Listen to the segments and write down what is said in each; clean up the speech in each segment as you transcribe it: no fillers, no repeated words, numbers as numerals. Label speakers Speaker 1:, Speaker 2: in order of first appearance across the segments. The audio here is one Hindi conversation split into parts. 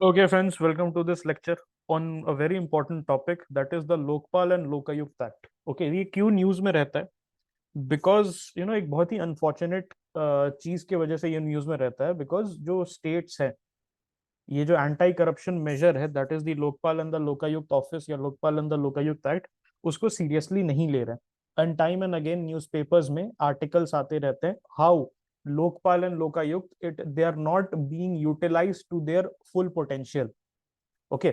Speaker 1: Okay, friends, welcome to this lecture on a very important topic, that is the Lokpal and Lokayukt Act. Okay, ये क्यों न्यूज में रहता है? बिकॉज एक बहुत ही अनफॉर्चुनेट चीज की वजह से ये न्यूज में रहता है, बिकॉज जो स्टेट्स है, ये जो एंटी करप्शन मेजर है, that is the Lokpal and the Lokayukta office या Lokpal and the Lokayukta act, उसको सीरियसली नहीं ले रहे हैं। And time and again newspapers में आर्टिकल्स आते रहते हैं how Lokpal and Lokayukta it they are not being utilized to their full potential. Okay,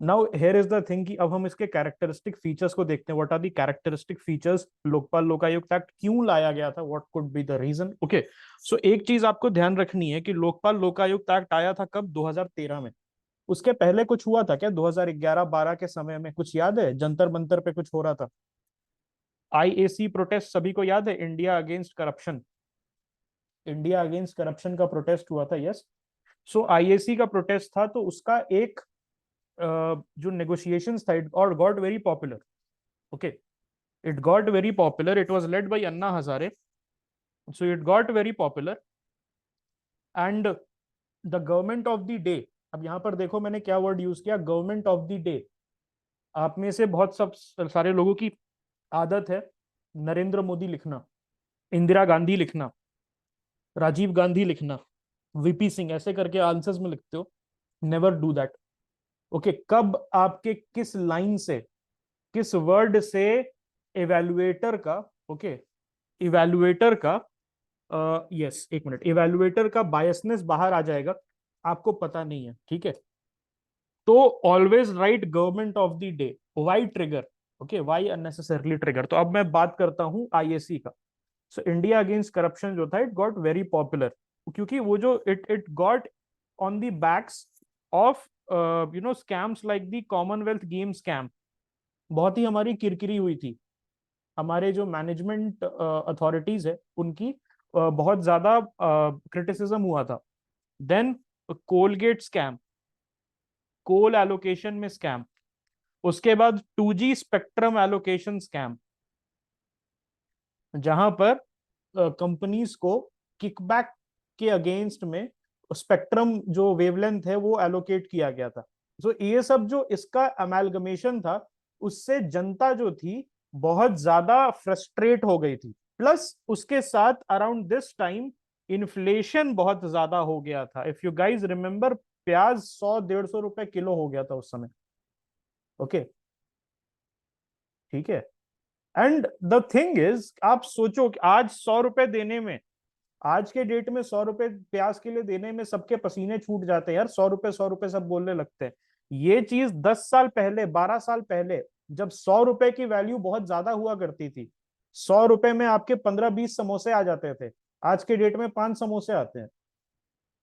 Speaker 1: now here is the thing कि अब हम इसके कैरेक्टरिस्टिक फीचर्स को देखते हैं। What are the characteristic features? Lokpal Lokayukta act क्यों लाया गया था? What could be the reason? Okay, so एक चीज आपको ध्यान रखनी है कि लोकपाल लोकायुक्त एक्ट आया था कब? 2013 में। उसके पहले कुछ हुआ था क्या? 2011-12 के समय में कुछ याद है? जंतर मंतर पे कुछ हो रहा था। आईएसी प्रोटेस्ट सभी को याद है, India against corruption. India against corruption का प्रोटेस्ट हुआ था, यस। सो आईएसी का प्रोटेस्ट था, तो उसका एक जो नेगोशिएशंस था, और got very popular. Okay, it got very popular. It was led by Anna Hazare. So it got very popular and the government of the day. अब यहां पर देखो मैंने क्या वर्ड यूज किया, गवर्नमेंट ऑफ द डे। आप में से बहुत सब सारे लोगों की आदत है नरेंद्र मोदी लिखना, इंदिरा गांधी लिखना, राजीव गांधी लिखना, वीपी सिंह, ऐसे करके आंसर्स में लिखते हो। Never do that. ओके, कब आपके किस लाइन से, किस वर्ड से इवेल्युएटर का, ओके, इवेल्युएटर का यस, एक मिनट, इवेल्युएटर का बायसनेस बाहर आ जाएगा, आपको पता नहीं है, ठीक है? तो always right government of the day. Why trigger? Okay, why unnecessarily trigger? तो अब मैं बात करता हूं आईएसी का। सो इंडिया अगेंस्ट करप्शन जो था, इट गॉट वेरी पॉपुलर क्योंकि वो जो it got on the backs of scams like the Commonwealth game scam. बहुत ही हमारी किरकिरी हुई थी, हमारे जो मैनेजमेंट अथॉरिटीज है उनकी बहुत ज्यादा क्रिटिसिज्म हुआ था। देन कोलगेट स्कैम, कोल एलोकेशन में स्कैम। उसके बाद 2G स्पेक्ट्रम एलोकेशन स्कैम, जहां पर कंपनीज को किकबैक के अगेंस्ट में स्पेक्ट्रम जो वेवलेंथ है वो एलोकेट किया गया था। तो ये सब जो इसका अमेलगमेशन था, उससे जनता जो थी बहुत ज्यादा फ्रस्ट्रेट हो गई थी। प्लस उसके साथ अराउंड दिस टाइम इन्फ्लेशन बहुत ज्यादा हो गया था। इफ यू गाइज रिमेंबर, प्याज 100-150 रुपए किलो हो गया था उस समय। ओके, ठीक है। एंड द थिंग इज, आप सोचो कि आज 100 रुपए देने में, आज के डेट में 100 रुपए प्याज के लिए देने में सबके पसीने छूट जाते हैं यार। 100 रुपए 100 रुपए सब बोलने लगते हैं। ये चीज 10 साल पहले, 12 साल पहले, जब 100 रुपए की वैल्यू बहुत ज्यादा हुआ करती थी, 100 रुपए में आपके 15-20 समोसे आ जाते थे। आज के डेट में 5 समोसे आते हैं।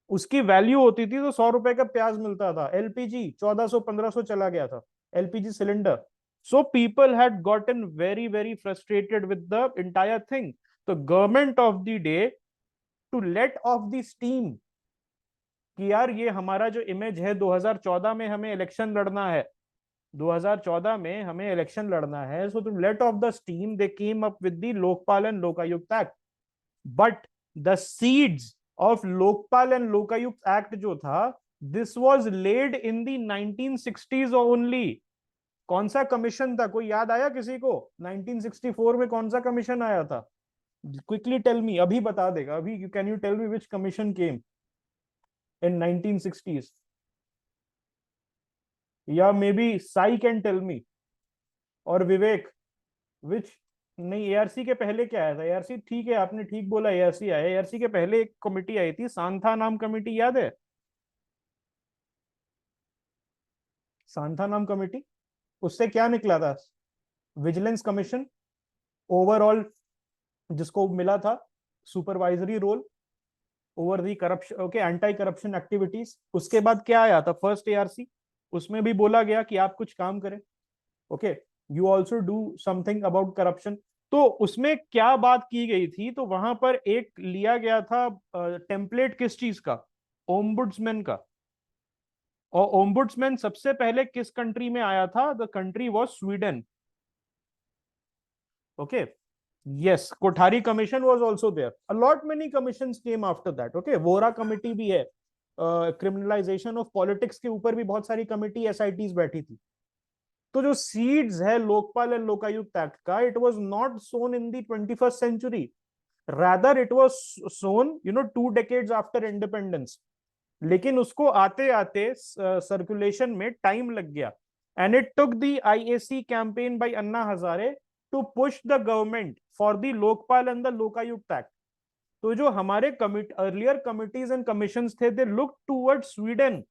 Speaker 1: उसकी वैल्यू होती थी तो 100 रुपए का प्याज मिलता था। एलपीजी 1400-1500 चला गया था, LPG cylinder. So people had gotten very very frustrated with the entire thing. तो government of the day to let off the steam कि यार ये हमारा जो इमेज है, 2014 में हमें इलेक्शन लड़ना है, 2014 में हमें इलेक्शन लड़ना है, so to let off the steam they came up with the Lokpal and Lokayukta act. But the seeds of Lokpal and Lokayukta act जो था, this was laid in the 1960s only. कौन सा कमीशन था? कोई याद आया किसी को? 1964 में कौन सा कमीशन आया था? क्विकली टेल मी, अभी बता देगा अभी। Can you tell me which commission came in 1960s? या maybe Sai can tell me, और विवेक, विच? नहीं, एआरसी के पहले क्या आया था? एआरसी, ठीक है, आपने ठीक बोला, एआरसी आया। एआरसी के पहले एक कमेटी आई थी, सांथा नाम कमेटी, याद है? सांथा नाम कमेटी, उससे क्या निकला था? विजिलेंस कमीशन ओवरऑल, जिसको मिला था supervisory roll over the corruption, okay, anti corruption activities. उसके बाद क्या आया था? First ARC. उसमें भी बोला गया कि आप कुछ काम करें, okay, you also do something about corruption. तो उसमें क्या बात की गई थी? तो वहां पर एक लिया गया था टेम्पलेट, किस चीज का? ओम्बुड्समैन का। और ओम्बुड्समैन सबसे पहले किस कंट्री में आया था? The country was Sweden. Okay, yes, Kothari commission was also there. A lot many commissions came after that. Okay, Vora committee भी है, क्रिमिनलाइजेशन ऑफ पॉलिटिक्स के ऊपर भी बहुत सारी कमिटी एसआईटीज बैठी थी। तो जो सीड्स है लोकपाल एंड लोकायुक्त एक्ट का, it was not sown in the 21st century, rather it was sown 2 decades after independence. लेकिन उसको आते आते सर्कुलेशन में टाइम लग गया, and it took the IAC campaign by Anna Hazare to push the government for the Lokpal and the Lokayukta act. तो जो हमारे अर्लियर कमिटीज एंड कमीशंस थे, they look toward Sweden.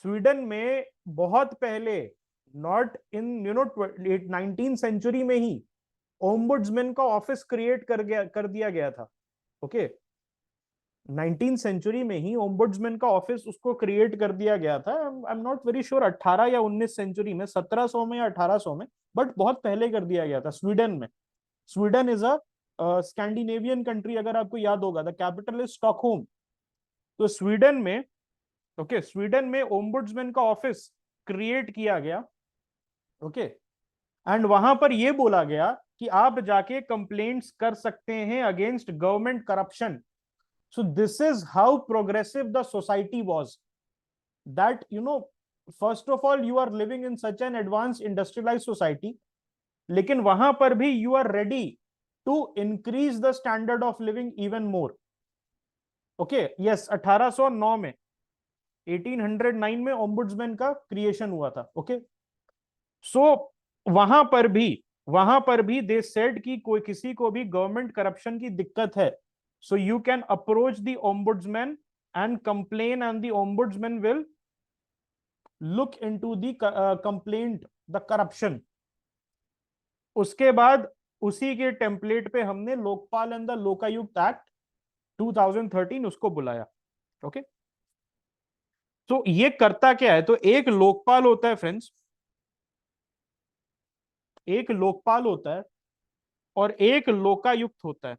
Speaker 1: Sweden में बहुत पहले, नॉट इन 19th सेंचुरी में ही ओम्बुड्समैन का ऑफिस क्रिएट कर दिया गया था। ओके, 19th सेंचुरी में ही ओम्बुड्समैन का ऑफिस उसको क्रिएट कर दिया गया था। I am not very sure 18 या 19 सेंचुरी में, 1700 में या 1800 में, बट बहुत पहले कर दिया गया था स्वीडन में। Sweden is a Scandinavian country, अगर आपको याद होगा, द कैपिटल इज स्टॉकहोम। तो स्वीडन में, ओके, स्वीडन में ओम्बुड्समैन का ऑफिस क्रिएट किया गया। ओके, एंड वहां पर यह बोला गया कि आप जाके कंप्लेंट्स कर सकते हैं against government corruption. So this is how progressive the society was. That, first of all, you are living in such an advanced industrialized society, लेकिन वहां पर भी you are ready to increase the standard of living even more. Okay, yes, 1809 में, 1809 में ओम्बुड्समैन का क्रिएशन हुआ था। ओके, सो वहां पर भी दे सेड कि कोई किसी को भी गवर्नमेंट करप्शन की दिक्कत है, so you can approach the ombudsman and complain, and the ombudsman will look into the complaint, the corruption. उसके बाद उसी के टेम्पलेट पे हमने Lokpal and the Lokayukta act 2013 उसको बुलाया। ओके, तो ये करता क्या है? तो एक लोकपाल होता है फ्रेंड्स, एक लोकपाल होता है और एक लोकायुक्त होता है।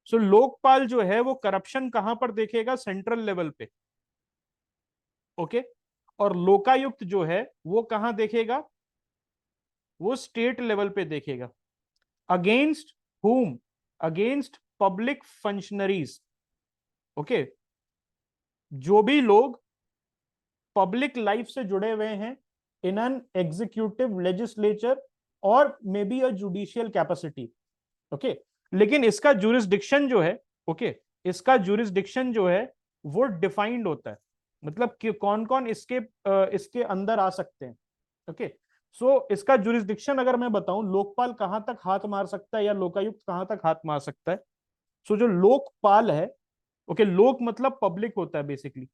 Speaker 1: सो लोकपाल जो है वो करप्शन कहां पर देखेगा? सेंट्रल लेवल पे। ओके, और लोकायुक्त जो है वो कहां देखेगा? वो स्टेट लेवल पे देखेगा। अगेंस्ट हुम? Against public functionaries. ओके, जो भी लोग पब्लिक लाइफ से जुड़े हुए हैं इन एन एग्जीक्यूटिव, लेजिस्लेचर और may be a judicial capacity. Okay, लेकिन इसका जुरिस्डिक्शन जो है, ओके, इसका जुरिस्डिक्शन जो है वो डिफाइंड होता है, मतलब कि कौन कौन इसके अंदर आ सकते हैं। ओके, सो इसका जुरिस्डिक्शन अगर मैं बताऊं, लोकपाल कहां तक हाथ मार सकता है या लोकायुक्त कहां तक हाथ मार सकता है। सो जो लोकपाल है, ओके, लोक मतलब पब्लिक होता है बेसिकली।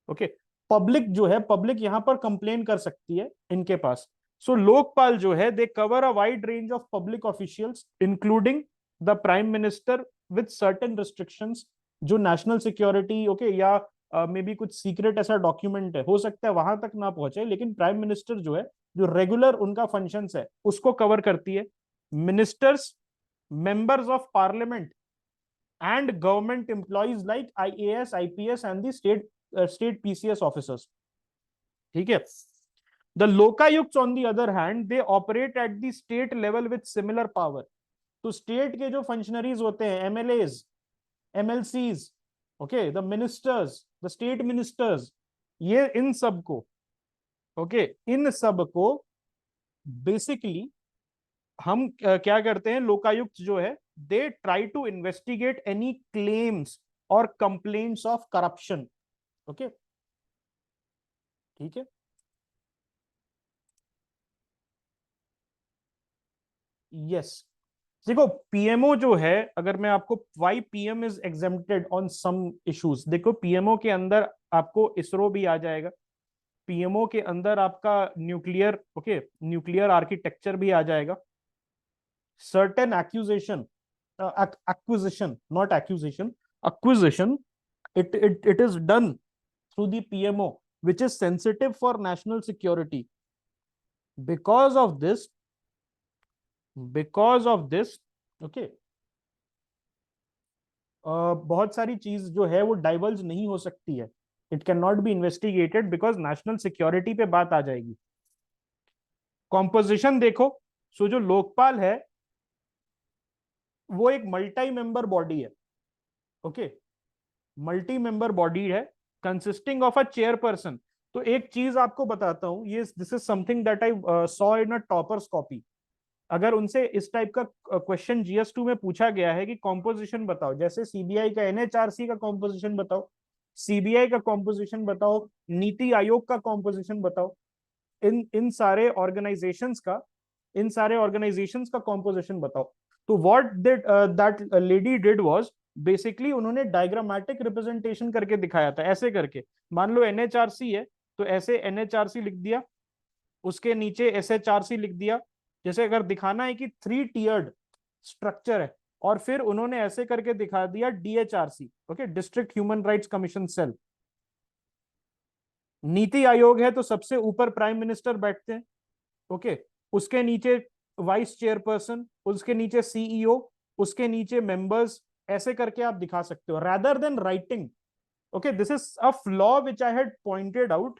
Speaker 1: ओके, पब्लिक जो है, पब्लिक यहां पर कंप्लेन कर सकती है इनके पास। सो लोकपाल जो है, they cover a wide range of public officials including the prime minister with certain restrictions. जो नेशनल सिक्योरिटी, ओके, या मे बी कुछ सीक्रेट ऐसा डॉक्यूमेंट है, हो सकता है वहां तक ना पहुंचे, लेकिन प्राइम मिनिस्टर जो है, जो रेगुलर उनका फंक्शंस है उसको कवर करती है। Ministers, members of parliament and government employees like IAS, IPS and the state PCS officers. ठीक है। The Lokayukta on the other hand, they operate at the state level with similar power. तो स्टेट के जो फंक्शनरीज होते हैं, MLAs, MLCs, okay, the ministers, the state ministers, ये इन सब को, ओके, इन सब को बेसिकली हम क्या करते हैं? लोकायुक्त जो है, they try to investigate any claims और कंप्लेंट्स ऑफ करप्शन। ओके, ठीक है। यस, देखो पीएमओ जो है, अगर मैं आपको why PM is exempted on some issues, देखो पीएमओ के अंदर आपको इसरो भी आ जाएगा, पीएमओ के अंदर आपका न्यूक्लियर, ओके, न्यूक्लियर आर्किटेक्चर भी आ जाएगा। Certain accusation, acquisition, not accusation, acquisition, it is done through the PMO, which is sensitive for national security. Because of this, okay, बहुत सारी चीज जो है वो डाइवर्ज नहीं हो सकती है, it can not be investigated because national security पे बात आ जाएगी। कॉम्पोजिशन देखो, सो जो लोकपाल है वो एक मल्टी मेंबर बॉडी है। ओके, मल्टी मेंबर बॉडी है कंसिस्टिंग ऑफ अ चेयरपर्सन। तो एक चीज आपको बताता हूं, ये this is something that I saw in a toppers copy. अगर उनसे इस टाइप का क्वेश्चन जीएस2 में पूछा गया है कि कॉम्पोजिशन बताओ, जैसे सीबीआई का एनएचआरसी का कॉम्पोजिशन बताओ, सीबीआई का कॉम्पोजिशन बताओ, नीति आयोग का कॉम्पोजिशन बताओ, इन इन सारे ऑर्गेनाइजेशंस का इन सारे ऑर्गेनाइजेशंस का कॉम्पोजिशन बताओ। तो what did that lady did was, basically उन्होंने डायग्रामेटिक रिप्रेजेंटेशन करके दिखाया था, ऐसे करके। मान लो एनएचआरसी है तो ऐसे एनएचआरसी लिख दिया, उसके नीचे एसएचआरसी लिख दिया। जैसे अगर दिखाना है कि 3 टीयर्ड स्ट्रक्चर है, और फिर उन्होंने ऐसे करके दिखा दिया DHRC, okay, district human rights commission cell. NITI Aayog है तो सबसे ऊपर प्राइम मिनिस्टर बैठते हैं, ओके, उसके नीचे वाइस चेयरपर्सन, उसके नीचे सीईओ, उसके नीचे मेंबर्स, ऐसे करके आप दिखा सकते हो rather than writing. Okay, this is a flaw which I had pointed out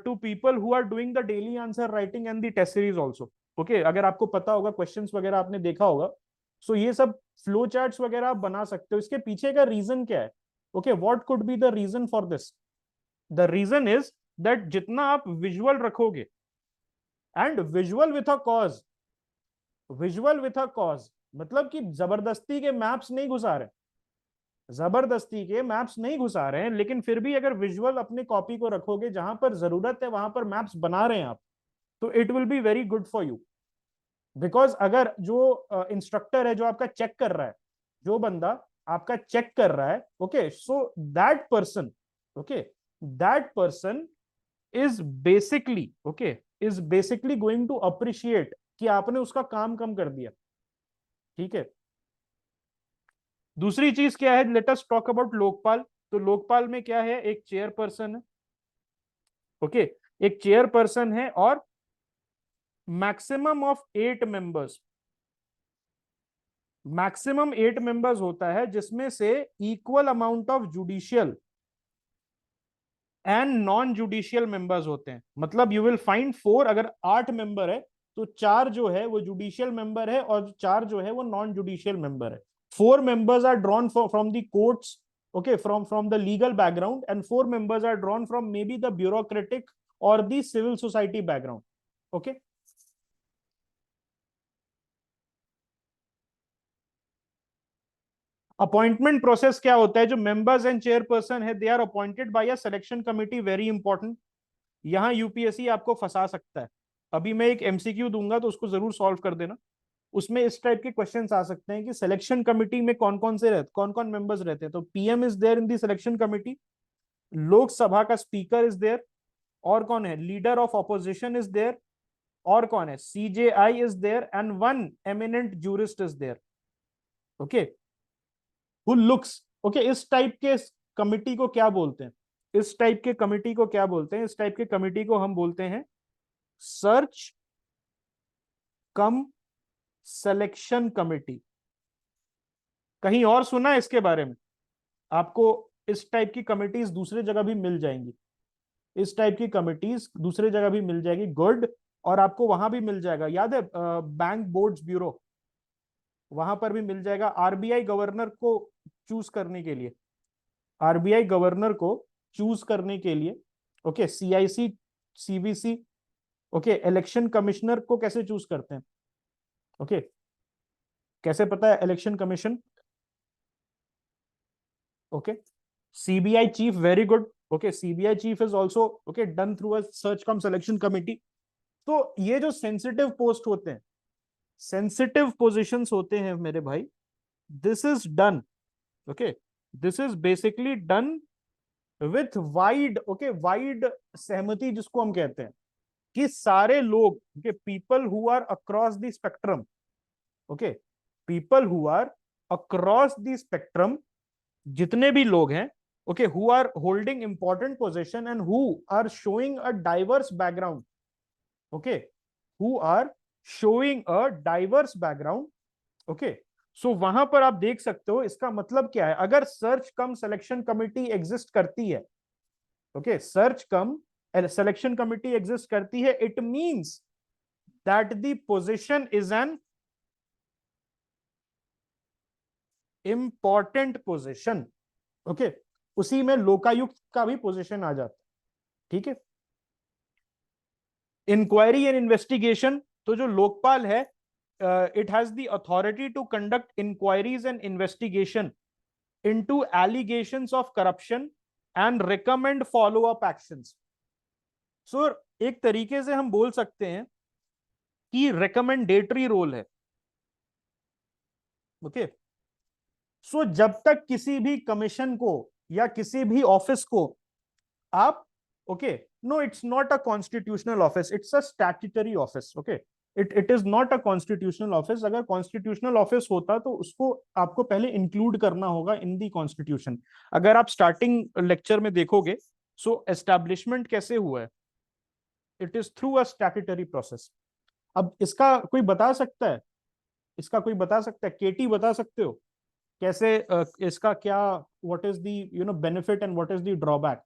Speaker 1: to people who are doing the daily answer writing and the test series also. Okay, अगर आपको पता होगा, क्वेश्चंस वगैरह आपने देखा होगा, सो ये सब फ्लो चार्ट्स वगैरह आप बना सकते हो। इसके पीछे का रीजन क्या है? Okay, what could be the reason for this? The reason is that जितना आप विजुअल रखोगे, and visual with a cause, visual with a cause मतलब कि जबरदस्ती के मैप्स नहीं घुसा रहे, जबरदस्ती के मैप्स नहीं घुसा रहे हैं, लेकिन फिर भी अगर विजुअल अपनी कॉपी को रखोगे, जहां पर जरूरत है वहां पर मैप्स बना रहे हैं आप, तो it will be very good for you. Because अगर जो इंस्ट्रक्टर है जो आपका चेक कर रहा है, जो बंदा आपका चेक कर रहा है, okay, so that person, okay, that person is basically, okay, is basically going to appreciate कि आपने उसका काम कम कर दिया। ठीक है। दूसरी चीज क्या है, let us talk about Lokpal. तो लोकपाल में क्या है, एक चेयरपर्सन है, ओके, एक चेयरपर्सन है और maximum of 8 members, maximum 8 members होता है, जिसमें से equal amount of judicial and non judicial members होते हैं। मतलब यू विल फाइंड 4, अगर 8 मेंबर है तो 4 जो है वो जुडिशियल मेंबर है और 4 जो है वो नॉन जुडिशियल मेंबर है। 4 members are drawn from the courts, okay, from the legal background, and 4 members are drawn from maybe the bureaucratic or the civil society background, okay. Appointment process क्या होता है, जो मेंबर्स एंड चेयरपर्सन है, they are appointed by a selection committee, very important. यहां यूपीएससी आपको फंसा सकता है। अभी मैं एक एमसीक्यू दूंगा तो उसको जरूर सॉल्व कर देना। उसमें इस टाइप के क्वेश्चंस आ सकते हैं कि सिलेक्शन कमिटी में कौन कौन से रहते, कौन कौन मेंबर्स रहते हैं। तो PM is there in the selection committee, Lok Sabha का स्पीकर इज देयर, और कौन है, leader of opposition is there, और कौन है, CJI is there, and one eminent jurist is there, okay, who looks, okay. इस टाइप के कमिटी को क्या बोलते हैं, इस टाइप के कमिटी को क्या बोलते हैं, इस टाइप के कमिटी को हम बोलते हैं सर्च कम सिलेक्शन कमिटी। कहीं और सुना है इसके बारे में? आपको इस टाइप की कमिटीज दूसरी जगह भी मिल जाएंगी, इस टाइप की कमिटीज दूसरी जगह भी मिल जाएगी, गुड। और आपको वहां भी मिल जाएगा, याद है, बैंक बोर्ड्स ब्यूरो, वहां पर भी मिल जाएगा। आरबीआई गवर्नर को चूज करने के लिए, आरबीआई गवर्नर को चूज करने के लिए, okay, CIC, CBC, okay, election commissioner को कैसे चूज करते हैं, ओके, कैसे पता है, election commission, okay, CBI chief, very good, okay, CBI chief is also, okay, done through a search come selection committee. तो ये जो सेंसिटिव पोस्ट होते हैं, सेंसिटिव पोजीशंस होते हैं मेरे भाई, this is done, okay, this is basically done with wide, okay, wide सहमति, जिसको हम कहते हैं कि सारे लोग, okay, people who are across the spectrum, okay, people who are across the spectrum, जितने भी लोग हैं, okay, who are holding important position and who are showing a diverse background, okay, who are showing a diverse background, okay. So वहां पर आप देख सकते हो, इसका मतलब क्या है, अगर सर्च कम सिलेक्शन कमिटी एग्जिस्ट करती है, ओके, सर्च कम सिलेक्शन कमिटी एग्जिस्ट करती है, it means that the position is an important position, okay. उसी में लोकायुक्त का भी पोजीशन आ जाता है, ठीक है। इंक्वायरी एंड इन्वेस्टिगेशन, तो जो लोकपाल है, it has the authority to conduct inquiries and investigation into allegations of corruption and recommend follow up actions. So एक तरीके से हम बोल सकते हैं कि रिकमेंडेटरी रोल है, ओके। सो जब तक किसी भी कमीशन को या किसी भी ऑफिस को आप, okay, no it's not a constitutional office, it's a statutory office, okay. It is not a constitutional office. अगर कॉन्स्टिट्यूशनल ऑफिस होता तो उसको आपको पहले इंक्लूड करना होगा इन दी कॉन्स्टिट्यूशन। अगर आप स्टार्टिंग लेक्चर में देखोगे, सो एस्टैब्लिशमेंट कैसे हुआ है, it is through a statutory process. अब इसका कोई बता सकता है, इसका कोई बता सकता है, केटी बता सकते हो कैसे इसका क्या, what is the benefit and what is the drawback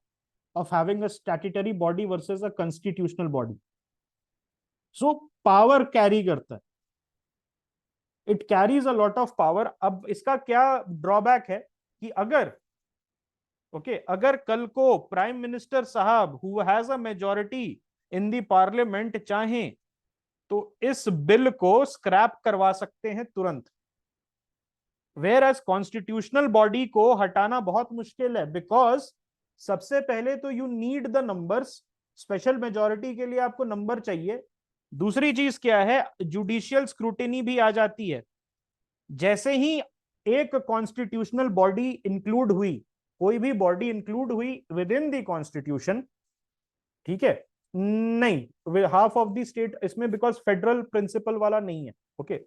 Speaker 1: of having a statutory body versus a constitutional body? So power carry करता है, it carries a lot of power। अब इसका क्या ड्रॉबैक है कि अगर, ओके, अगर कल को प्राइम मिनिस्टर साहब who has a majority in the parliament चाहें तो इस बिल को स्क्रैप करवा सकते हैं तुरंत। वेयर एज कॉन्स्टिट्यूशनल बॉडी को हटाना बहुत मुश्किल है, बिकॉज सबसे पहले तो you need the numbers, special majority के लिए आपको नंबर चाहिए। दूसरी चीज क्या है, जुडिशियल स्क्रूटिनी भी आ जाती है। जैसे ही एक कॉन्स्टिट्यूशनल बॉडी इंक्लूड हुई, कोई भी बॉडी इंक्लूड हुई विद इन द कॉन्स्टिट्यूशन, ठीक है, नहीं हाफ ऑफ द स्टेट इसमें, बिकॉज फेडरल प्रिंसिपल वाला नहीं है, ओके,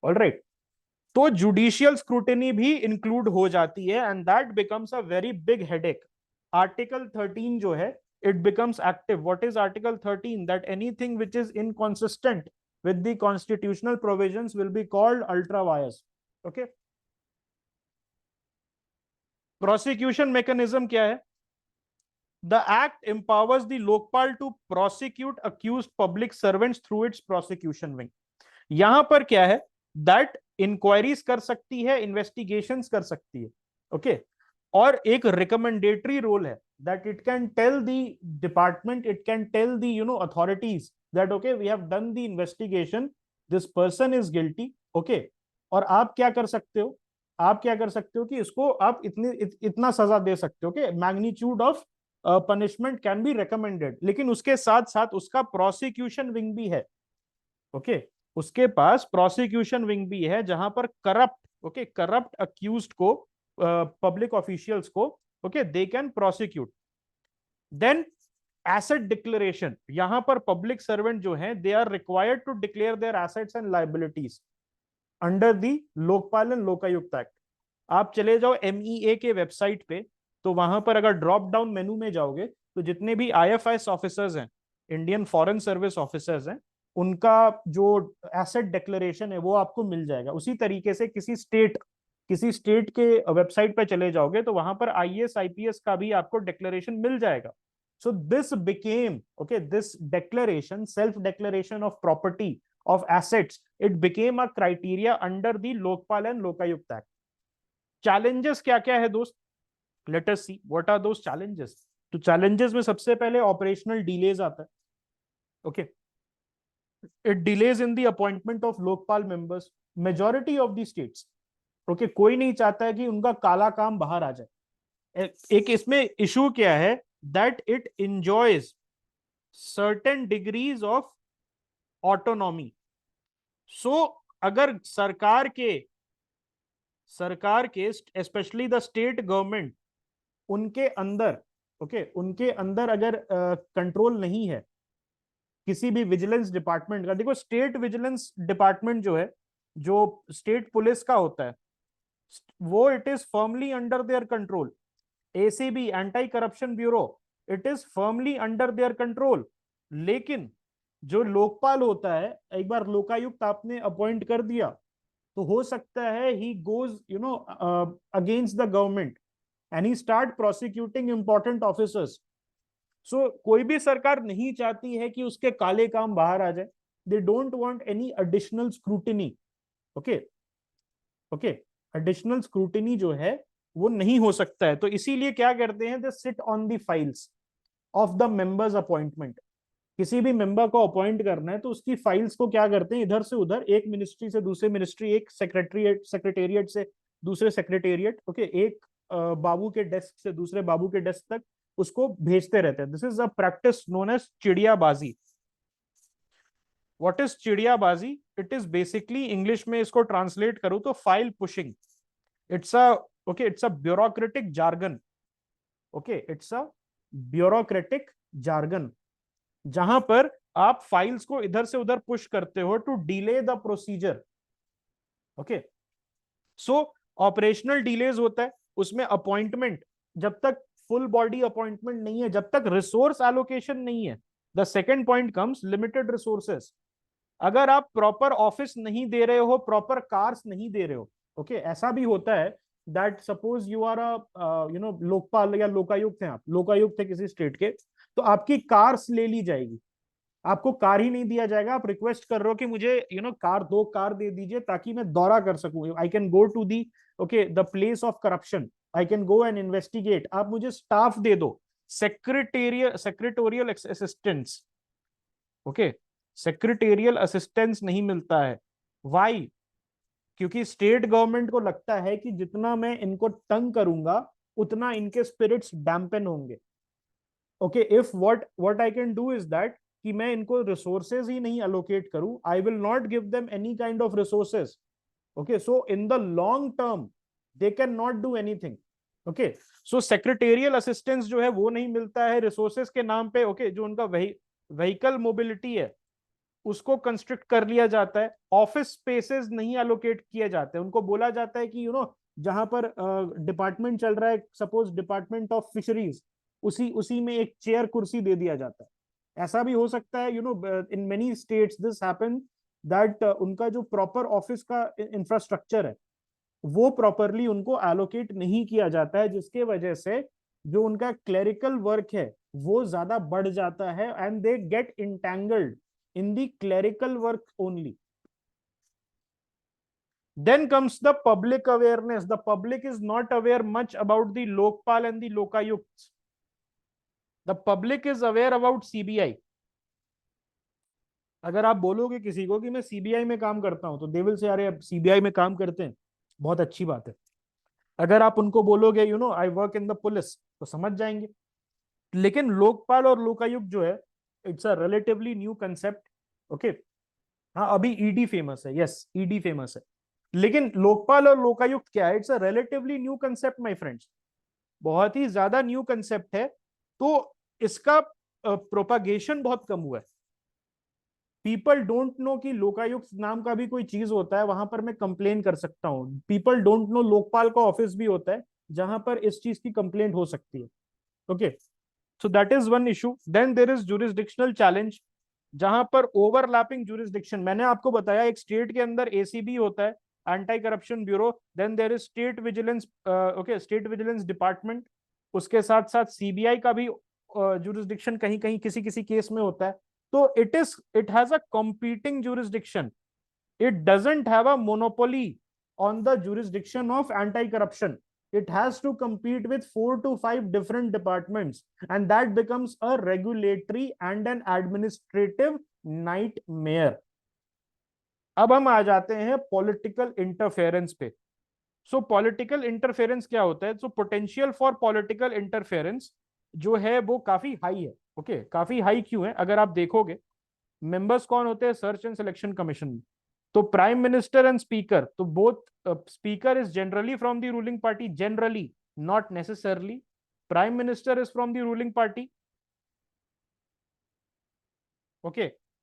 Speaker 1: ऑलराइट। तो जुडिशियल स्क्रूटिनी भी इंक्लूड हो जाती है and that becomes a very big headache. Article 13 जो है, it becomes active. What is article 13? That anything which is inconsistent with the constitutional provisions will be called ultra vires, okay। prosecution mechanism क्या है? The act empowers the lokpal to prosecute accused public servants through its prosecution wing। यहां पर क्या है, दैट इंक्वायरीज कर सकती है, इन्वेस्टिगेशंस कर सकती है, ओके। और एक रिकमेंडेटरी रोल है, that it can tell the department, it can tell the authorities that okay we have done the investigation, this person is guilty, okay. और आप क्या कर सकते हो, आप क्या कर सकते हो कि इसको आप इतना सजा दे सकते हो, okay, magnitude of punishment can be recommended. लेकिन उसके साथ साथ उसका प्रोसिक्यूशन विंग भी है, ओके। उसके पास प्रोसिक्यूशन विंग भी है जहां पर करप्ट, ओके, करप्ट अक्यूज्ड को, पब्लिक ऑफिशियल्स को, okay, they can prosecute. Then asset declaration, यहां पर पब्लिक सर्वेंट जो है, they are required to declare their assets and liabilities under the Lokpal and Lokayukta act. आप चले जाओ MEA के वेबसाइट पे, तो वहां पर अगर ड्रॉप डाउन मेनू में जाओगे तो जितने भी IFS ऑफिसर्स हैं, इंडियन फॉरेन सर्विस ऑफिसर्स हैं, उनका जो एसेट डिक्लेरेशन है वो आपको मिल जाएगा। उसी तरीके से किसी स्टेट के वेबसाइट पे चले जाओगे तो वहां पर IAS IPS का भी आपको डिक्लेरेशन मिल जाएगा। So this became, okay, this declaration, self declaration of property, of assets, it became a criteria under the Lokpal and Lokayukta act. Challenges क्या क्या है दोस्त, let us see what are those challenges. तो चैलेंजेस में सबसे पहले ऑपरेशनल डिलेज आता है, okay. It delays in the appointment of Lokpal members, majority of the states, okay, कोई नहीं चाहता है कि उनका काला काम बाहर आ जाए। एक इसमें इशू क्या है, that it enjoys certain degrees of autonomy. So अगर सरकार के स्पेशली द स्टेट गवर्नमेंट, उनके अंदर, ओके, उनके अंदर अगर कंट्रोल नहीं है किसी भी विजिलेंस डिपार्टमेंट का, देखो स्टेट विजिलेंस डिपार्टमेंट जो है, जो स्टेट पुलिस का होता है, वो it is firmly under their control. ACB, anti corruption bureau, it is firmly under their control. लेकिन जो लोकपाल होता है, एक बार लोकायुक्त आपने अपॉइंट कर दिया तो हो सकता है he goes against the government and he start prosecuting important officers. So कोई भी सरकार नहीं चाहती है कि उसके काले काम बाहर आ जाए। They don't want any additional scrutiny, okay, okay. Additional scrutiny जो है वो नहीं हो सकता है। तो इसीलिए क्या करते हैं, they sit on the files of the members appointment. किसी भी मेंबर को अपॉइंट करना है तो उसकी फाइल्स को क्या करते हैं, इधर से उधर, एक मिनिस्ट्री से दूसरे मिनिस्ट्री, एक सेक्रेटेरिएट से दूसरे सेक्रेटेरिएट, ओके, एक बाबू के डेस्क से दूसरे बाबू के डेस्क तक उसको भेजते रहते हैं। This is a practice known as चिड़ियाबाजी। व्हाट इज चिड़ियाबाजी? इट इज बेसिकली, इंग्लिश में इसको ट्रांसलेट करूं तो file pushing. It's a, okay, it's a bureaucratic jargon. Okay, it's a bureaucratic jargon, जहां पर आप फाइल्स को इधर से उधर पुश करते हो to delay the procedure. Okay, so operational delays होता है उसमें। अपॉइंटमेंट, जब तक फुल बॉडी अपॉइंटमेंट नहीं है, जब तक रिसोर्स एलोकेशन नहीं है। The second point comes limited resources. अगर आप प्रॉपर ऑफिस नहीं दे रहे हो, प्रॉपर कार्स नहीं दे रहे हो, ओके, ऐसा भी होता है that suppose you are a Lokpal या लोकायुक्त हैं, आप लोकायुक्त है किसी स्टेट के, तो आपकी कार्स ले ली जाएगी, आपको कार ही नहीं दिया जाएगा। आप रिक्वेस्ट कर रहे हो कि मुझे कार, 2 कार दे दीजिए ताकि मैं दौरा कर सकूं, I can go to the, okay, the place of corruption, I can go and investigate. आप मुझे स्टाफ दे दो, secretarial assistance. Okay, secretarial assistance नहीं मिलता है। वाई? क्योंकि स्टेट गवर्नमेंट को लगता है कि जितना मैं इनको तंग करूंगा उतना इनके स्पिरिट्स डैम्पन होंगे। Okay, if what I can do is that कि मैं इनको रिसोर्सेज ही नहीं अलोकेट करूं, I will not give them any kind of resources. Okay, so in the long term they can not do anything. Okay, so secretarial assistance जो है वो नहीं मिलता है रिसोर्सेज के नाम पे। ओके, जो उनका व्हीकल मोबिलिटी है उसको कंस्ट्रिक्ट कर लिया जाता है। ऑफिस स्पेसेस नहीं एलोकेट किए जाते, उनको बोला जाता है कि जहां पर डिपार्टमेंट चल रहा है, सपोज डिपार्टमेंट ऑफ फिशरीज, उसी उसी में एक चेयर कुर्सी दे दिया जाता है। ऐसा भी हो सकता है, in many states this happen that उनका जो प्रॉपर ऑफिस का इंफ्रास्ट्रक्चर है वो प्रॉपरली उनको एलोकेट नहीं किया जाता है, जिसके वजह से जो उनका क्लेरिकल वर्क है वो ज्यादा बढ़ जाता है and they get entangled in the clerical work only. Then comes the public awareness. The public is not aware much about the Lokpal and the Lokayukts. The public is aware about CBI. अगर आप बोलोगे किसी को कि मैं सीबीआई में काम करता हूं तो दे विल से, अरे अब सीबीआई में काम करते हैं, बहुत अच्छी बात है। अगर आप उनको बोलोगे I work in the police, तो समझ जाएंगे। लेकिन लोकपाल और लोकायुक्त जो है, it's a relatively new concept. Okay, हाँ, अभी ईडी फेमस है, यस, ईडी फेमस है, लेकिन लोकपाल और लोकायुक्त क्या है, it's a relatively new concept my friends, बहुत ही ज्यादा न्यू कंसेप्ट है। तो इसका प्रोपागेशन बहुत कम हुआ है। पीपल डोंट नो कि लोकायुक्त नाम का भी कोई चीज होता है, वहां पर मैं कंप्लेन कर सकता हूँ। पीपल डोंट नो लोकपाल का ऑफिस भी होता है जहां पर इस चीज की कंप्लेंट हो सकती है। Okay, so that is one issue. Then there is jurisdictional challenge, जहां पर ओवरलैपिंग जुरिसडिक्शन, मैंने आपको बताया एक स्टेट के अंदर एसीबी होता है, anti corruption bureau, then there is state vigilance, okay, state vigilance department, उसके साथ साथ सीबीआई का भी जुरिसडिक्शन कहीं कहीं किसी किसी केस में होता है। तो it has a competing jurisdiction. It doesn't have a monopoly on the jurisdiction of anti-corruption. It has to compete with 4 to 5 different departments, and that becomes a regulatory and an administrative nightmare. अब हम आ जाते हैं पॉलिटिकल इंटरफेरेंस पे। सो पॉलिटिकल इंटरफेरेंस क्या होता है? So potential for political interference जो है वो काफी हाई है। ओके, काफी हाई क्यों है? अगर आप देखोगे मेंबर्स कौन होते हैं सर्च एंड सिलेक्शन कमीशन में, तो प्राइम मिनिस्टर एंड स्पीकर, तो both speaker is generally from the ruling party, generally, not necessarily. Prime minister is from the ruling party. Okay,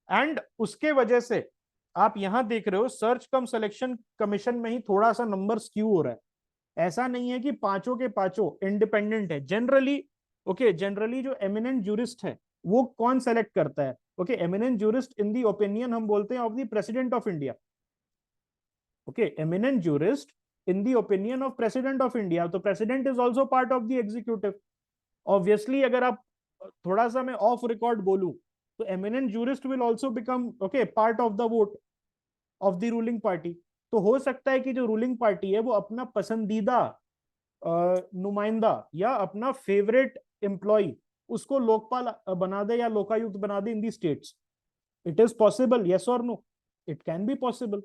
Speaker 1: and उसके वजह से आप यहां देख रहे हो सर्च कम सिलेक्शन कमीशन में ही थोड़ा सा नंबर स्क्यू हो रहा है। ऐसा नहीं है कि पांचों के पांचों इंडिपेंडेंट है जनरली। ओके, जनरली जो एमिनेंट जूरिस्ट है वो कौन सेलेक्ट करता है? Okay, eminent jurist in the opinion हम बोलते हैं of the president of India. Okay, eminent jurist in the opinion of president of India, तो president is also part of the executive. Obviously अगर आप थोड़ा सा मैं ऑफ रिकॉर्ड बोलूं तो eminent jurist will also become, okay, part of the vote of the ruling party. तो हो सकता है कि जो रूलिंग पार्टी है वो अपना पसंदीदा नुमाइंदा या अपना फेवरेट एम्प्लॉय उसको लोकपाल बना दे या लोकायुक्त बना दे in the states? It is possible, yes और no? It can be possible.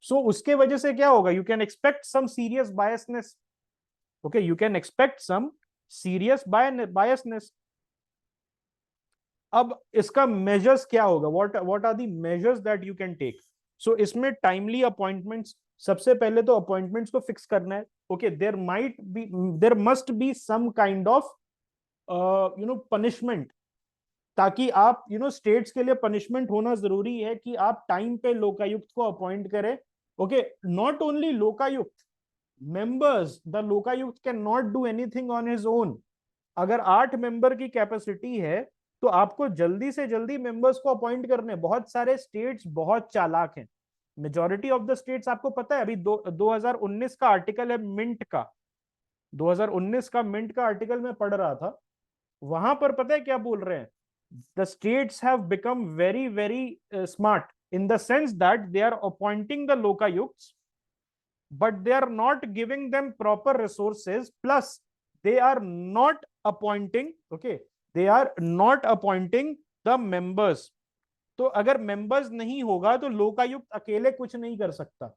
Speaker 1: So उसके वजह से क्या होगा? You can expect some serious biasness. Okay, you can expect some serious biasness. अब इसका मेजर्स क्या होगा? What are the measures that you can take? So इसमें टाइमली अपॉइंटमेंट्स, सबसे पहले तो अपॉइंटमेंट्स को फिक्स करना है. Okay, there must be some kind of punishment, ताकि आप स्टेट्स के लिए पनिशमेंट होना जरूरी है कि आप टाइम पे लोकायुक्त को अपॉइंट करें. Okay, not only Lokayukta, members, the Lokayukta can not do anything on his own. अगर 8 मेंबर की कैपेसिटी है तो आपको जल्दी से जल्दी मेंबर्स को अपॉइंट करने. बहुत सारे स्टेट्स बहुत चालाक हैं. मेजॉरिटी ऑफ द स्टेट्स, आपको पता है, अभी 2019 का आर्टिकल है मिंट का. 2019 का मिंट का आर्टिकल मैं पढ़ रहा था. वहां पर पता है क्या बोल रहे हैं? The states have become very very smart in the sense that they are appointing the lokayukts, but they are not giving them proper resources, plus they are not appointing, okay, they are not appointing the members. तो अगर मेंबर्स नहीं होगा तो लोकायुक्त अकेले कुछ नहीं कर सकता.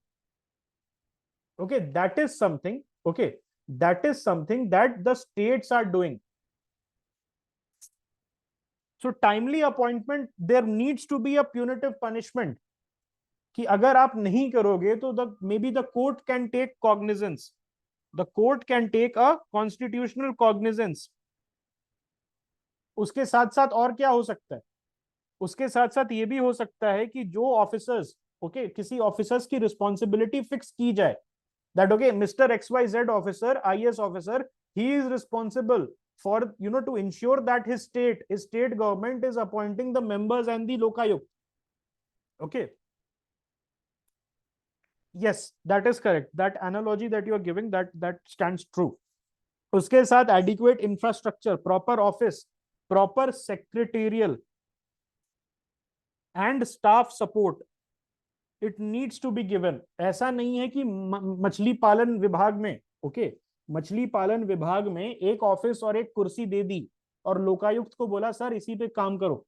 Speaker 1: Okay, that is something, okay, that is something that the states are doing. So timely appointment, there needs to be a punitive punishment, कि अगर आप नहीं करोगे तो the may be the court can take cognizance, the court can take a constitutional cognizance. उसके साथ साथ और क्या हो सकता है? उसके साथ साथ ये भी हो सकता है कि जो ऑफिसर्स, ओके, किसी ऑफिसर्स की रिस्पॉन्सिबिलिटी फिक्स की जाए, that okay, mister XYZ officer, IAS officer, he is responsible for to ensure that his state government is appointing the members and the lokayukt. Okay, yes, that is correct. That analogy that you are giving, that stands true. उसके साथ adequate infrastructure, proper office, proper secretarial and staff support, it needs to be given. ऐसा नहीं है कि मछली पालन विभाग में, ओके, मछली पालन विभाग में एक ऑफिस और एक कुर्सी दे दी और लोकायुक्त को बोला सर इसी पे काम करो.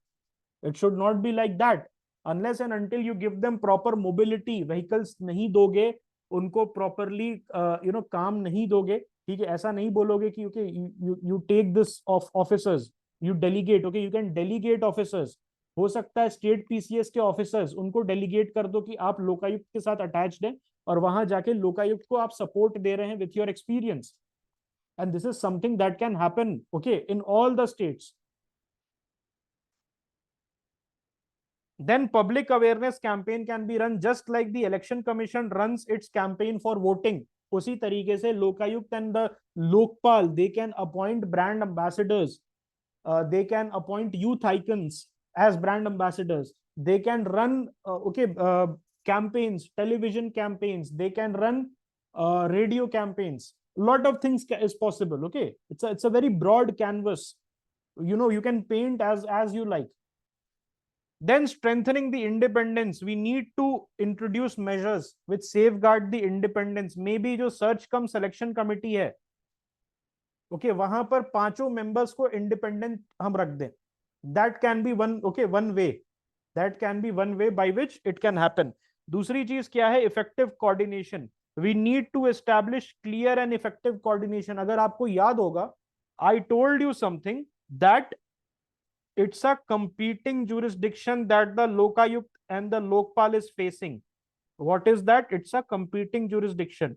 Speaker 1: It should not be like that. Unless and until you give them proper mobility, vehicles नहीं दोगे उनको, प्रॉपरली काम नहीं दोगे, ठीक है, ऐसा नहीं बोलोगे कि okay you take this of officers, you delegate. Okay, you can delegate officers. हो सकता है स्टेट PCS के ऑफिसर्स, उनको डेलीगेट कर दो कि आप लोकायुक्त के साथ अटैच्ड हैं और वहां जाके लोकायुक्त को आप सपोर्ट दे रहे हैं with your experience. And this is something that can happen, okay, in all the states. Then public awareness campaign can be run just like the election commission runs its campaign for voting. उसी तरीके से Lokayukta and the lokpal, they can appoint brand ambassadors, they can appoint youth icons as brand ambassadors, they can run campaigns, television campaigns, they can run radio campaigns. Lot of things is possible. Okay, it's a very broad canvas. You can paint as you like. Then strengthening the independence, we need to introduce measures which safeguard the independence. Maybe जो search cum selection committee है, okay, वहां पर 5 members को independent हम रख दें. That can be one way. That can be one way by which it can happen. दूसरी चीज क्या है? Effective coordination. We need to establish clear and effective coordination. अगर आपको याद होगा, I told you something that it's a competing jurisdiction that the Lokayukt and the Lokpal is facing. What is that? It's a competing jurisdiction.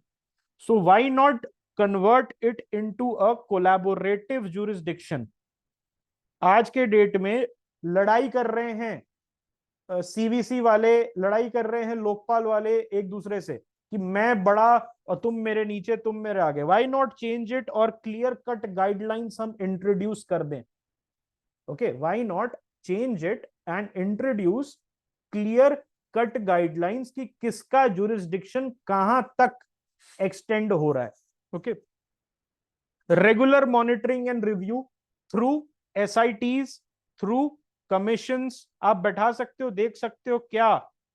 Speaker 1: So why not convert it into a collaborative jurisdiction? आज के डेट में लड़ाई कर रहे हैं CVC वाले, लड़ाई कर रहे हैं लोकपाल वाले एक दूसरे से कि मैं बड़ा और तुम मेरे नीचे, तुम मेरे आगे. Why not change it और क्लियर कट गाइडलाइंस हम इंट्रोड्यूस कर दें? Okay, why not change it and introduce clear cut guidelines कि किसका jurisdiction कहां तक extend हो रहा है. Okay, regular monitoring and review through SITs, through commissions. आप बैठा सकते हो, देख सकते हो क्या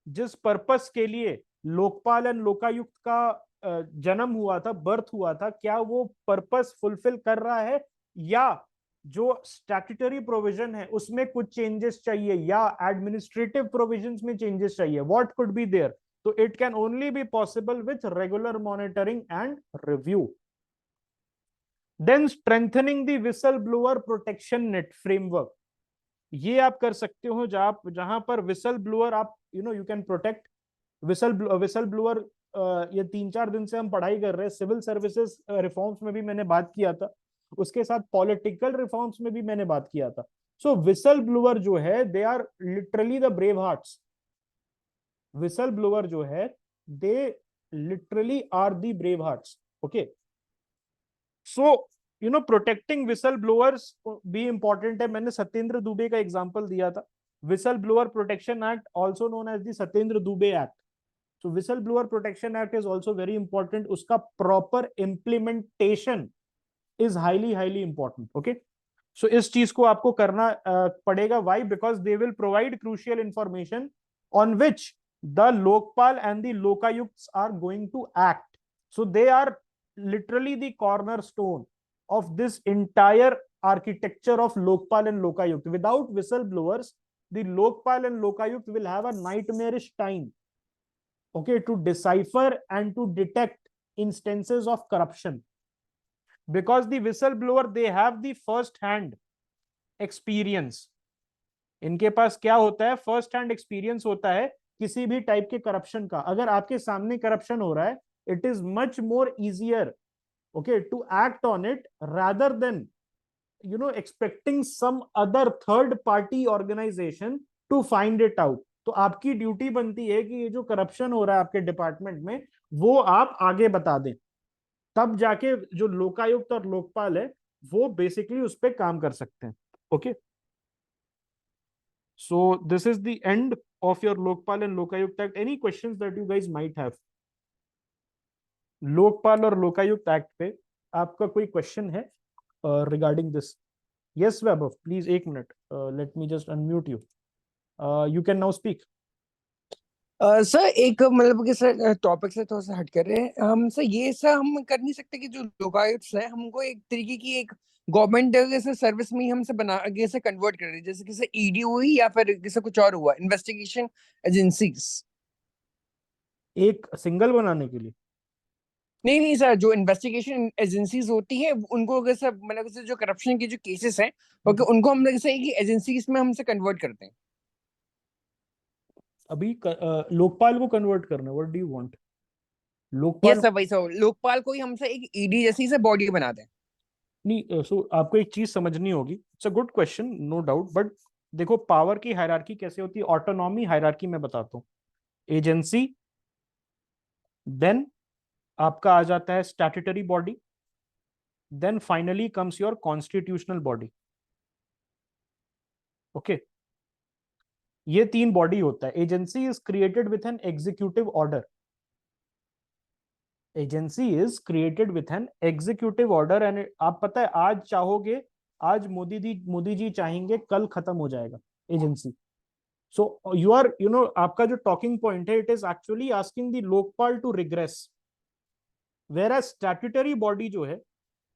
Speaker 1: जिस पर्पस के लिए लोकपाल एंड लोकायुक्त का जन्म हुआ था, बर्थ हुआ था, क्या वो पर्पस फुलफिल कर रहा है, या जो स्टैट्यूटरी प्रोविजन है उसमें कुछ चेंजेस चाहिए, या एडमिनिस्ट्रेटिव प्रोविजंस में चेंजेस चाहिए, व्हाट कुड बी देयर. तो it can only be possible with regular monitoring and review. Then strengthening the whistle blower protection net framework. ये आप कर सकते हो जहां पर विसल ब्लोअर आप you can protect whistle blower. ये 3-4 दिन से हम पढ़ाई कर रहे हैं. सिविल सर्विसेज रिफॉर्म्स में भी मैंने बात किया था, उसके साथ पॉलिटिकल रिफॉर्म्स में भी मैंने बात किया था. सो विसल ब्लोअर जो है they are literally the brave hearts. Whistle blower जो है they literally are the brave hearts. Okay, so protecting whistle blowers भी इंपॉर्टेंट है. मैंने सत्येंद्र दुबे का एग्जांपल दिया था. Whistle blower protection act, also known as the Satyendra Dubey act. So whistle blower protection act is also very important. उसका proper implementation is highly highly important. Okay, so इस चीज को आपको करना पड़ेगा. Y? Because they will provide crucial information on which the Lokpal and the Lokayuktas are going to act. So they are literally the cornerstone of this entire architecture of Lokpal and Lokayukt. Without whistleblowers, the Lokpal and Lokayukt will have a nightmarish time, okay, to decipher and to detect instances of corruption. Because the whistleblower, they have the first hand experience. इनके पास क्या होता है? फर्स्ट हैंड एक्सपीरियंस होता है किसी भी टाइप के करप्शन का. अगर आपके सामने करप्शन हो रहा है, it is much more easier, okay, to act on it rather than expecting some other third party organization to find it out. तो आपकी ड्यूटी बनती है कि ये जो करप्शन हो रहा है आपके डिपार्टमेंट में, वो आप आगे बता दें. तब जाके जो लोकायुक्त और लोकपाल है वो बेसिकली उस पर काम कर सकते हैं. Okay, so this is the end of your Lokpal and Lokayukt Act. Any questions that you guys might have? Lokpal और लोकायुक्त एक्ट पे आपका कोई क्वेश्चन है regarding this? Yes Vaibhav, please 1 minute, let me just unmute you. You can now speak.
Speaker 2: Sir एक मतलब कि सर टॉपिक से थोड़ा सा हट कर रहे हैं हम. सर ये सर हम कर नहीं सकते कि जो लोकायुक्त है हमको एक तरीके की एक गवर्नमेंट जैसे सर्विस में ही हमसे बना कैसे कन्वर्ट कर रही है, जैसे किसी ईडी हुई या फिर किसी कुछ और हुआ, इन्वेस्टिगेशन एजेंसीज.
Speaker 1: एक सिंगल बनाने के लिए?
Speaker 2: नहीं नहीं सर, जो इन्वेस्टिगेशन एजेंसीज होती है उनको अगर सर मतलब जैसे जो करप्शन के जो केसेस हैं ओके उनको हम जैसे एक एजेंसीज में हमसे कन्वर्ट करते हैं.
Speaker 1: अभी लोकपाल को कन्वर्ट करना, what do you want? Lokpal
Speaker 2: yes sir, वही सर, लोकपाल को ही हमसे एक ईडी जैसी से बॉडी बना दें.
Speaker 1: नहीं. सो आपको एक चीज समझनी होगी. It's a good question, no doubt. But देखो, पावर की हायरार्की कैसे होती है, ऑटोनॉमी हायरार्की में बताता हूँ. एजेंसी, देन आपका आ जाता है statutory body, then finally comes your constitutional body. Okay, ये 3 बॉडी होता है. Agency is created with an executive order. Agency is created with an executive order. And आप पता है, आज चाहोगे, आज मोदी जी चाहेंगे, कल खत्म हो जाएगा एजेंसी. सो यू आर आपका जो टॉकिंग पॉइंट है, it is actually asking the Lokpal to regress. Whereas statutory body जो है,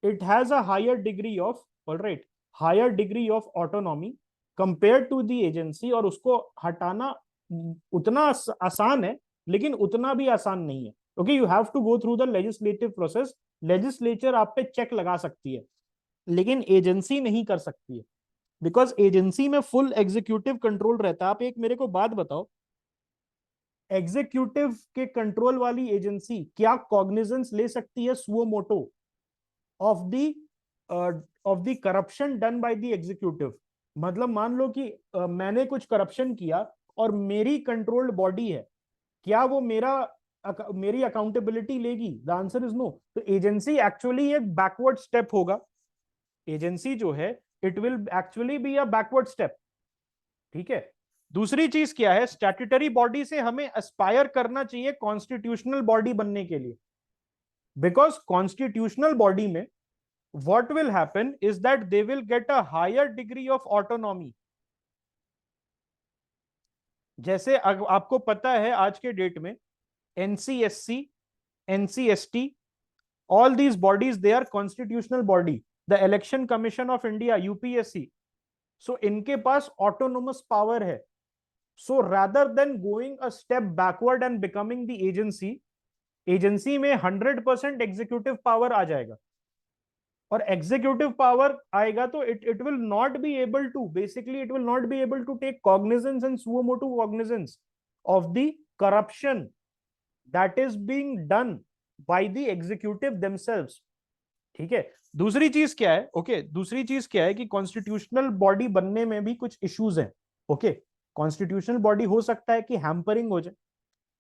Speaker 1: it has a higher degree of, all right, higher degree of autonomy compared to the agency. और उसको हटाना उतना आसान है लेकिन उतना भी आसान नहीं है. Okay, you have to go through the legislative process. Legislature आप पे चेक लगा सकती है लेकिन एजेंसी नहीं कर सकती है, बिकॉज एजेंसी में फुल एग्जीक्यूटिव कंट्रोल रहता है. आप एक मेरे को बात बताओ, एग्जीक्यूटिव के कंट्रोल वाली एजेंसी क्या कॉग्निजेंस ले सकती है suo motu of the corruption done by the executive? मतलब मान लो कि मैंने कुछ करप्शन किया और मेरी कंट्रोल्ड बॉडी है, क्या वो मेरी अकाउंटेबिलिटी लेगी? The answer is no. तो एजेंसी एक्चुअली एक बैकवर्ड स्टेप होगा. एजेंसी जो है, it will actually be a backward step. ठीक है. दूसरी चीज क्या है, स्टैट्यूटरी बॉडी से हमें एस्पायर करना चाहिए कॉन्स्टिट्यूशनल बॉडी बनने के लिए. बिकॉज कॉन्स्टिट्यूशनल बॉडी में what will happen is that they will get a higher degree of autonomy. जैसे आपको पता है आज के डेट में NCSC NCST, all these bodies, they are constitutional body. The Election Commission of India, UPSC, so इनके पास autonomous power है. So rather than going a step backward and becoming the agency में 100% executive power आ जाएगा. और executive power आएगा तो it will not be able to, basically it will not be able to take cognizance and suo motu cognizance of the corruption that is being done by the executive themselves. ठीक है. दूसरी चीज क्या है? ओके, दूसरी चीज क्या है कि कॉन्स्टिट्यूशनल बॉडी बनने में भी कुछ इश्यूज हैं. ओके, कॉन्स्टिट्यूशनल बॉडी हो सकता है कि हैम्परिंग हो जाए,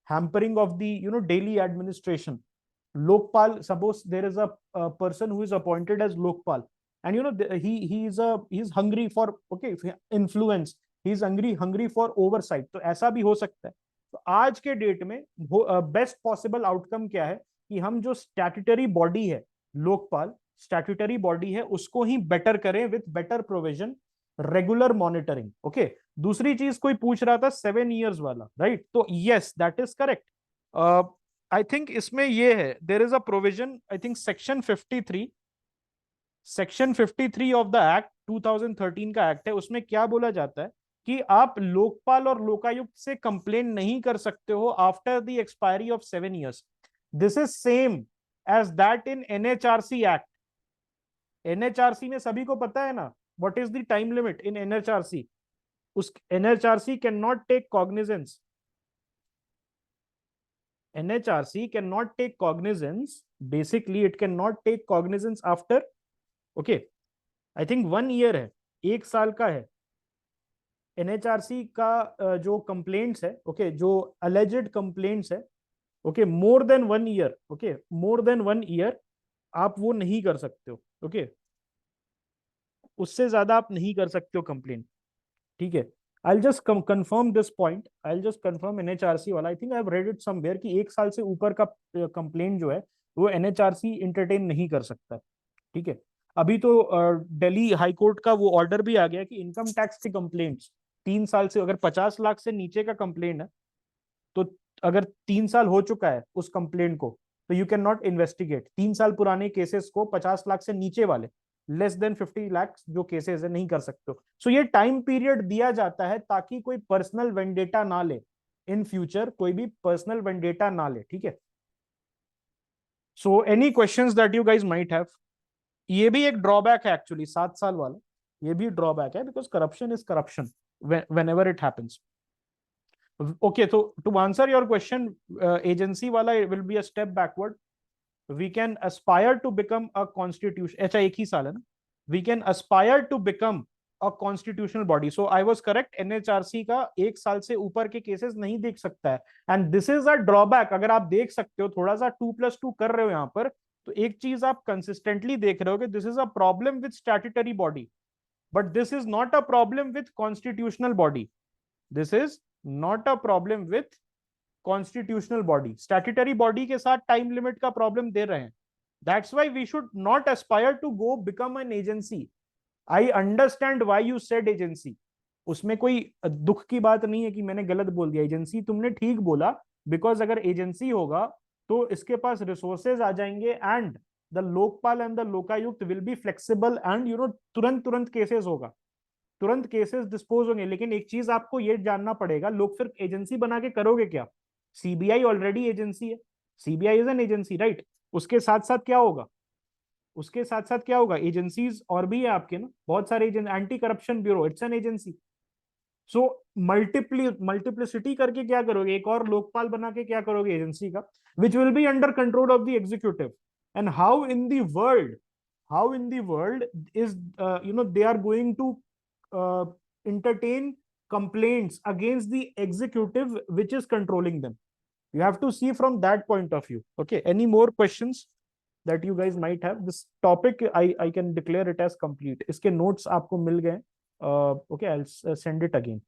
Speaker 1: hampering of the daily administration. Lokpal, suppose there is a person who is appointed as Lokpal, and he is hungry for influence, he is hungry for oversight. तो ऐसा भी हो सकता है. तो आज के डेट में बेस्ट पॉसिबल आउटकम क्या है कि हम जो स्टैट्यूटरी बॉडी है, लोकपाल स्टैट्यूटरी बॉडी है, उसको ही बेटर करें with better provision, regular monitoring. Okay, दूसरी चीज कोई पूछ रहा था 7 years वाला, राइट? तो yes, that is correct. I think इसमें ये है, there is a provision, I think section 53 of the act, 2013 का एक्ट है. उसमें क्या बोला जाता है कि आप लोकपाल और लोकायुक्त से कंप्लेन नहीं कर सकते हो after the expiry of 7 years. This is same as that in NHRC act. NHRC में सभी को पता है ना what is the time limit in NHRC. उस NHRC can not take cognizance. NHRC cannot take cognizance. Basically, it cannot take cognizance after, okay, I think 1 year है, 1 साल का है. NHRC का जो complaints है, okay, जो alleged complaints है, okay, more than 1 year, okay, more than 1 year आप वो नहीं कर सकते हो. okay, उससे ज्यादा आप नहीं कर सकते हो complaint. ठीक है. I'll just confirm this point. I'll just confirm NHRC वाला. I think I've read it somewhere कि 1 साल से ऊपर का कंप्लेंट जो है वो NHRC इंटरटेन नहीं कर सकता. ठीक है. अभी तो दिल्ली हाई कोर्ट का वो ऑर्डर भी आ गया कि इनकम टैक्स की कंप्लेंट्स 3 साल से, अगर 50 लाख से नीचे का कंप्लेंट है, तो अगर 3 साल हो चुका है उस कंप्लेंट को, तो यू कैन नॉट इन्वेस्टिगेट. 3 साल पुराने केसेस को 50 लाख से नीचे वाले, लेस देन 50 लाख जो केसेस है, नहीं कर सकते हो. सो ये टाइम पीरियड दिया जाता है ताकि कोई पर्सनल वेंडेटा ना ले इन फ्यूचर, कोई भी पर्सनल वेंडेटा ना ले. ठीक है. So any questions that you guys might have. ये भी एक ड्रॉबैक है एक्चुअली, 7 साल वाला, ये भी ड्रॉबैक है, because corruption is corruption whenever it happens. Okay, so to answer your question, agency wala will be a step backward. We can aspire to become a constitution. अच्छा, एक ही साल है ना. We can aspire to become a constitutional body. So I was correct. NHRC का 1 साल से ऊपर के केसेस नहीं देख सकता है. And this is a drawback. अगर आप देख सकते हो, थोड़ा सा 2+2 कर रहे हो यहाँ पर, तो एक चीज आप कंसिस्टेंटली देख रहे हो कि this is a problem with statutory body, but this is not a problem with constitutional body. This is not a problem with constitutional body. Statutory body के साथ time limit का problem दे रहे हैं. That's why we should not aspire to go become an agency. I understand why you said agency. उसमें कोई दुख की बात नहीं है कि मैंने गलत बोल दिया. एजेंसी तुमने ठीक बोला, बिकॉज अगर एजेंसी होगा तो इसके पास रिसोर्सेज आ जाएंगे, and the Lokpal and the Lokayukta will be flexible, and तुरंत केसेस होगा, तुरंत केसेस डिस्पोज होंगे. लेकिन एक चीज आपको ये जानना पड़ेगा, लोग फिर एजेंसी बना के करोगे क्या? सीबीआई ऑलरेडी एजेंसी है, CBI is an agency, right? उसके साथ साथ क्या होगा? उसके साथ साथ क्या होगा? एजेंसीज और भी है आपके ना, बहुत सारे agency. Anti corruption bureau, it's an agency. So multiplicity करके क्या करोगे? एक और लोकपाल बना के क्या करोगे एजेंसी का, which will be under control of the executive. And how in the world is they are going to entertain complaints against the executive which is controlling them? You have to see from that point of view. Okay, any more questions that you guys might have? This topic I can declare it as complete. इसके notes आपको मिल गए. Okay, I'll send it again.